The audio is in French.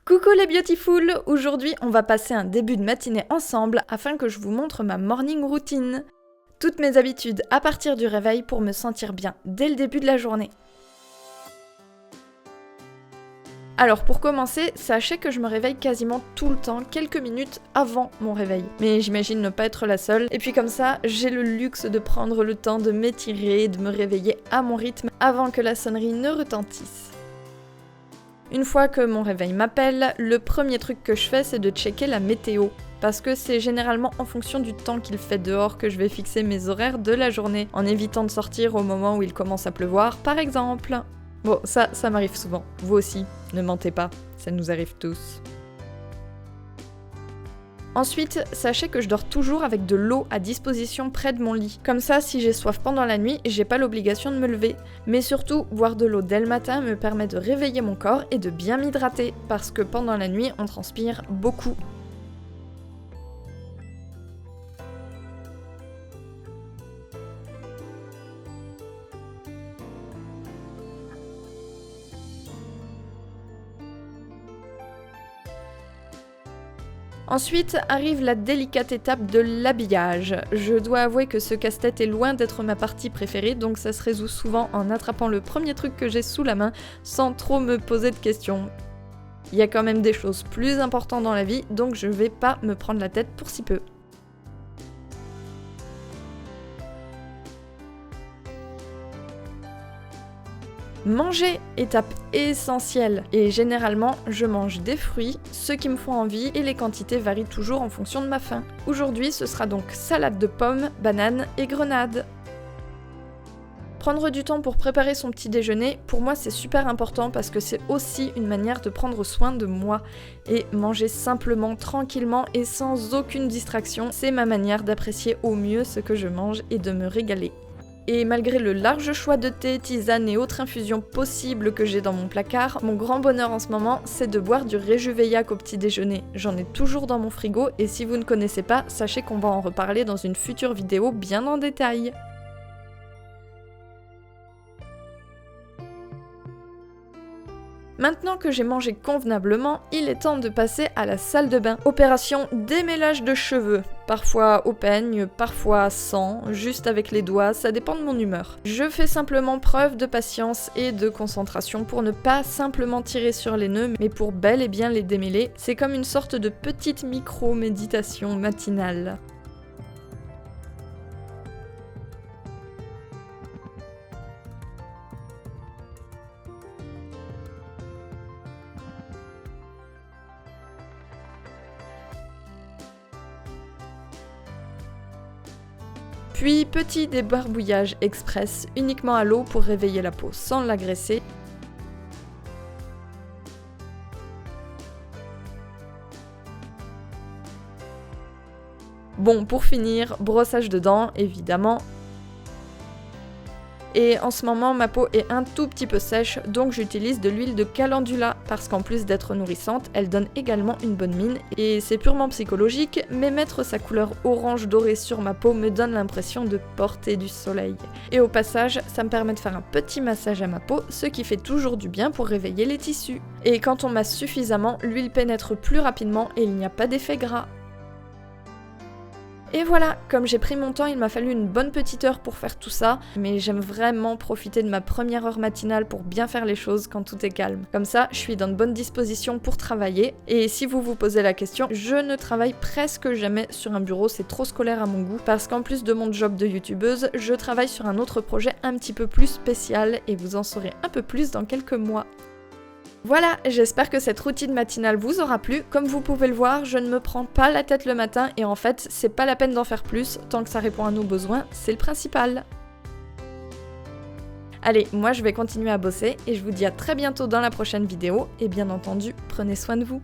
Coucou les beautiful! Aujourd'hui, on va passer un début de matinée ensemble afin que je vous montre ma morning routine. Toutes mes habitudes à partir du réveil pour me sentir bien dès le début de la journée. Alors pour commencer, sachez que je me réveille quasiment tout le temps, quelques minutes avant mon réveil. Mais j'imagine ne pas être la seule. Et puis comme ça, j'ai le luxe de prendre le temps de m'étirer et de me réveiller à mon rythme avant que la sonnerie ne retentisse. Une fois que mon réveil m'appelle, le premier truc que je fais c'est de checker la météo. Parce que c'est généralement en fonction du temps qu'il fait dehors que je vais fixer mes horaires de la journée, en évitant de sortir au moment où il commence à pleuvoir par exemple. Bon, ça m'arrive souvent. Vous aussi, ne mentez pas, ça nous arrive tous. Ensuite, sachez que je dors toujours avec de l'eau à disposition près de mon lit. Comme ça, si j'ai soif pendant la nuit, j'ai pas l'obligation de me lever. Mais surtout, boire de l'eau dès le matin me permet de réveiller mon corps et de bien m'hydrater, parce que pendant la nuit, on transpire beaucoup. Ensuite arrive la délicate étape de l'habillage. Je dois avouer que ce casse-tête est loin d'être ma partie préférée, donc ça se résout souvent en attrapant le premier truc que j'ai sous la main, sans trop me poser de questions. Il y a quand même des choses plus importantes dans la vie, donc je vais pas me prendre la tête pour si peu. Manger, étape essentielle, et généralement je mange des fruits, ceux qui me font envie et les quantités varient toujours en fonction de ma faim. Aujourd'hui ce sera donc salade de pommes, bananes et grenades. Prendre du temps pour préparer son petit déjeuner, pour moi c'est super important parce que c'est aussi une manière de prendre soin de moi. Et manger simplement, tranquillement et sans aucune distraction, c'est ma manière d'apprécier au mieux ce que je mange et de me régaler. Et malgré le large choix de thé, tisanes et autres infusions possibles que j'ai dans mon placard, mon grand bonheur en ce moment, c'est de boire du Réjuveillac au petit déjeuner. J'en ai toujours dans mon frigo et si vous ne connaissez pas, sachez qu'on va en reparler dans une future vidéo bien en détail. Maintenant que j'ai mangé convenablement, il est temps de passer à la salle de bain. Opération démêlage de cheveux. Parfois au peigne, parfois sans, juste avec les doigts, ça dépend de mon humeur. Je fais simplement preuve de patience et de concentration pour ne pas simplement tirer sur les nœuds, mais pour bel et bien les démêler. C'est comme une sorte de petite micro-méditation matinale. Puis petit débarbouillage express uniquement à l'eau pour réveiller la peau sans l'agresser. Bon, pour finir, brossage de dents évidemment. Et en ce moment, ma peau est un tout petit peu sèche, donc j'utilise de l'huile de calendula, parce qu'en plus d'être nourrissante, elle donne également une bonne mine, et c'est purement psychologique, mais mettre sa couleur orange dorée sur ma peau me donne l'impression de porter du soleil. Et au passage, ça me permet de faire un petit massage à ma peau, ce qui fait toujours du bien pour réveiller les tissus. Et quand on masse suffisamment, l'huile pénètre plus rapidement et il n'y a pas d'effet gras. Et voilà, comme j'ai pris mon temps, il m'a fallu une bonne petite heure pour faire tout ça, mais j'aime vraiment profiter de ma première heure matinale pour bien faire les choses quand tout est calme. Comme ça, je suis dans de bonnes dispositions pour travailler, et si vous vous posez la question, je ne travaille presque jamais sur un bureau, c'est trop scolaire à mon goût, parce qu'en plus de mon job de youtubeuse, je travaille sur un autre projet un petit peu plus spécial, et vous en saurez un peu plus dans quelques mois. Voilà, j'espère que cette routine matinale vous aura plu. Comme vous pouvez le voir, je ne me prends pas la tête le matin et en fait, c'est pas la peine d'en faire plus, tant que ça répond à nos besoins, c'est le principal. Allez, moi je vais continuer à bosser et je vous dis à très bientôt dans la prochaine vidéo et bien entendu, prenez soin de vous.